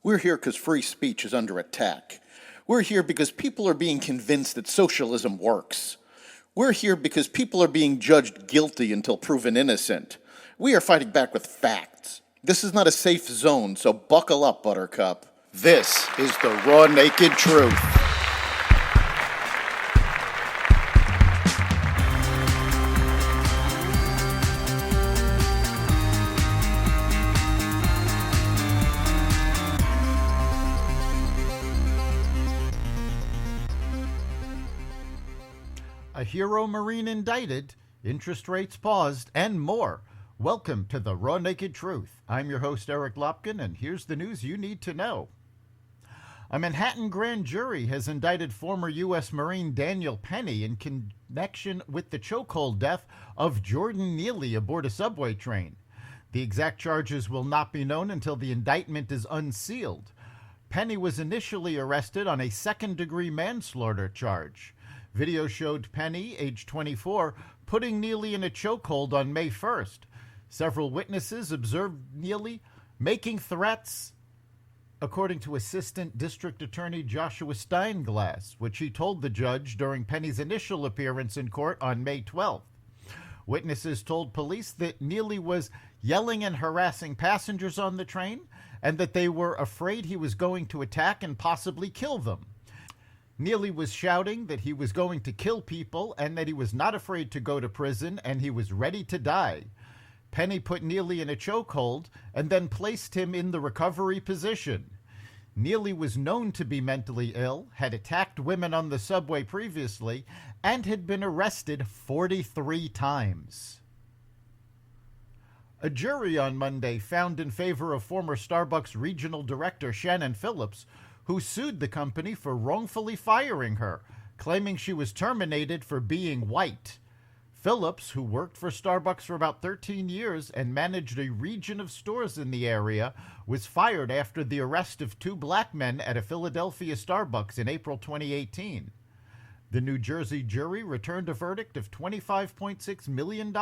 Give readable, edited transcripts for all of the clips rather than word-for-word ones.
We're here because free speech is under attack. We're here because people are being convinced that socialism works. We're here because people are being judged guilty until proven innocent. We are fighting back with facts. This is not a safe zone, so buckle up, Buttercup. This is the raw, naked truth. A hero Marine indicted, interest rates paused, and more. Welcome to the Raw Naked Truth. I'm your host, Eric Lopkin, and here's the news you need to know. A Manhattan grand jury has indicted former U.S. Marine Daniel Penny in connection with the chokehold death of Jordan Neely aboard a subway train. The exact charges will not be known until the indictment is unsealed. Penny was initially arrested on a second-degree manslaughter charge. Video showed Penny, age 24, putting Neely in a chokehold on May 1st. Several witnesses observed Neely making threats, according to Assistant District Attorney Joshua Steinglass, which he told the judge during Penny's initial appearance in court on May 12th. Witnesses told police that Neely was yelling and harassing passengers on the train and that they were afraid he was going to attack and possibly kill them. Neely was shouting that he was going to kill people and that he was not afraid to go to prison and he was ready to die. Penny put Neely in a chokehold and then placed him in the recovery position. Neely was known to be mentally ill, had attacked women on the subway previously, and had been arrested 43 times. A jury on Monday found in favor of former Starbucks regional director Shannon Phillips, who sued the company for wrongfully firing her, claiming she was terminated for being white. Phillips, who worked for Starbucks for about 13 years and managed a region of stores in the area, was fired after the arrest of two black men at a Philadelphia Starbucks in April 2018. The New Jersey jury returned a verdict of $25.6 million,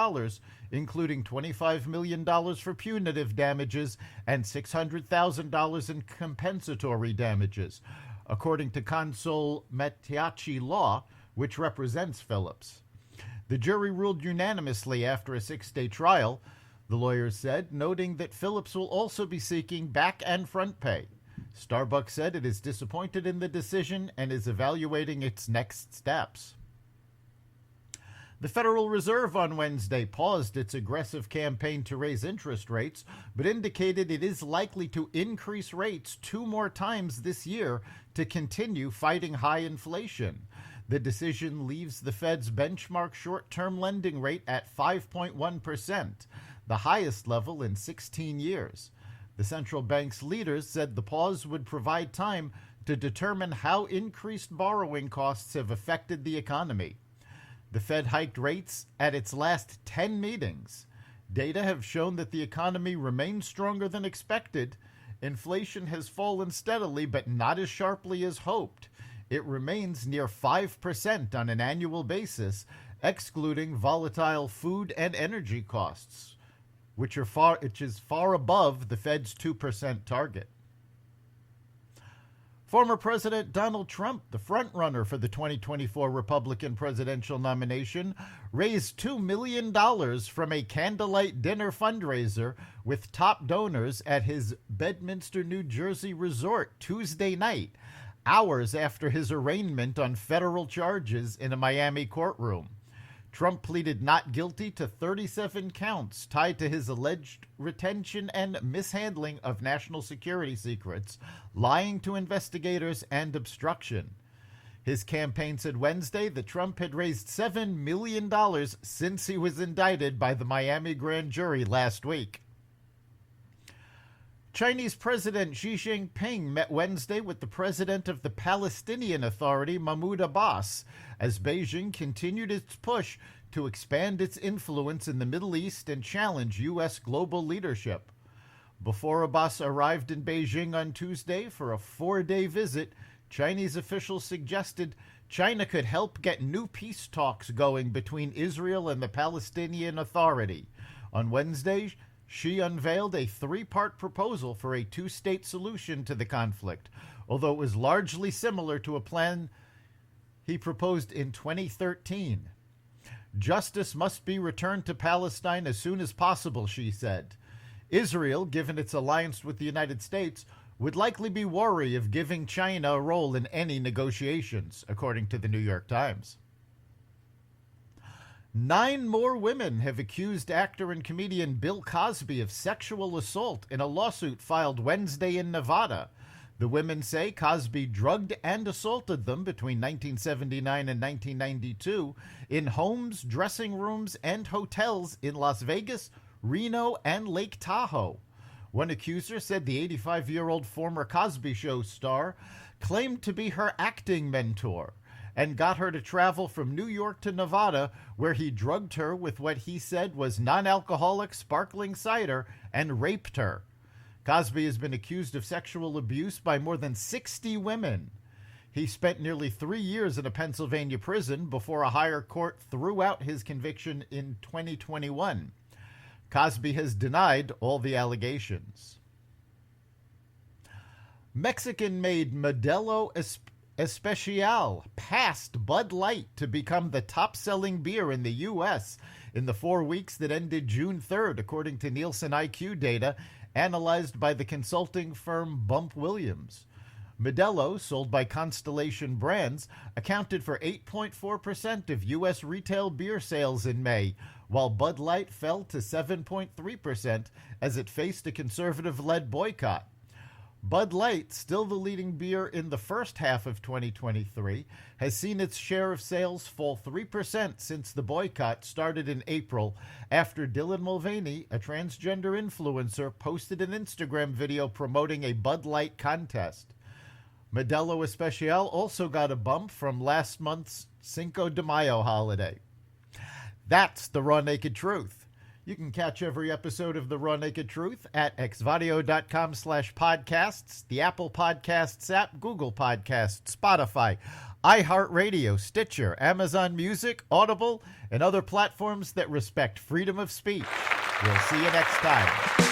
including $25 million for punitive damages and $600,000 in compensatory damages, according to Console Mattiacci Law, which represents Phillips. The jury ruled unanimously after a 6-day trial, the lawyers said, noting that Phillips will also be seeking back and front pay. Starbucks said it is disappointed in the decision and is evaluating its next steps. The Federal Reserve on Wednesday paused its aggressive campaign to raise interest rates, but indicated it is likely to increase rates 2 more times this year to continue fighting high inflation. The decision leaves the Fed's benchmark short-term lending rate at 5.1%, the highest level in 16 years. The central bank's leaders said the pause would provide time to determine how increased borrowing costs have affected the economy. The Fed hiked rates at its last 10 meetings. Data have shown that the economy remains stronger than expected. Inflation has fallen steadily, but not as sharply as hoped. It remains near 5% on an annual basis, excluding volatile food and energy costs, which is far above the Fed's 2% target. Former President Donald Trump, the frontrunner for the 2024 Republican presidential nomination, raised $2 million from a candlelight dinner fundraiser with top donors at his Bedminster, New Jersey resort Tuesday night, hours after his arraignment on federal charges in a Miami courtroom. Trump pleaded not guilty to 37 counts tied to his alleged retention and mishandling of national security secrets, lying to investigators, and obstruction. His campaign said Wednesday that Trump had raised $7 million since he was indicted by the Miami grand jury last week. Chinese President Xi Jinping met Wednesday with the president of the Palestinian Authority, Mahmoud Abbas, as Beijing continued its push to expand its influence in the Middle East and challenge U.S. global leadership. Before Abbas arrived in Beijing on Tuesday for a 4-day visit, Chinese officials suggested China could help get new peace talks going between Israel and the Palestinian Authority. On Wednesday, She unveiled a three-part proposal for a two-state solution to the conflict, although it was largely similar to a plan he proposed in 2013. Justice must be returned to Palestine as soon as possible, she said. Israel, given its alliance with the United States, would likely be wary of giving China a role in any negotiations, according to the New York Times. 9 more women have accused actor and comedian Bill Cosby of sexual assault in a lawsuit filed Wednesday in Nevada. The women say Cosby drugged and assaulted them between 1979 and 1992 in homes, dressing rooms, and hotels in Las Vegas, Reno, and Lake Tahoe. One accuser said the 85-year-old former Cosby Show star claimed to be her acting mentor and got her to travel from New York to Nevada, where he drugged her with what he said was non-alcoholic sparkling cider and raped her. Cosby has been accused of sexual abuse by more than 60 women. He spent nearly 3 years in a Pennsylvania prison before a higher court threw out his conviction in 2021. Cosby has denied all the allegations. Mexican-made Modelo Especial passed Bud Light to become the top-selling beer in the U.S. in the 4 weeks that ended June 3rd, according to Nielsen IQ data analyzed by the consulting firm Bump Williams. Modelo, sold by Constellation Brands, accounted for 8.4% of U.S. retail beer sales in May, while Bud Light fell to 7.3% as it faced a conservative-led boycott. Bud Light, still the leading beer in the first half of 2023, has seen its share of sales fall 3% since the boycott started in April after Dylan Mulvaney, a transgender influencer, posted an Instagram video promoting a Bud Light contest. Modelo Especial also got a bump from last month's Cinco de Mayo holiday. That's the Raw Naked Truth. You can catch every episode of The Raw Naked Truth at xvadio.com/podcasts, the Apple Podcasts app, Google Podcasts, Spotify, iHeartRadio, Stitcher, Amazon Music, Audible, and other platforms that respect freedom of speech. We'll see you next time.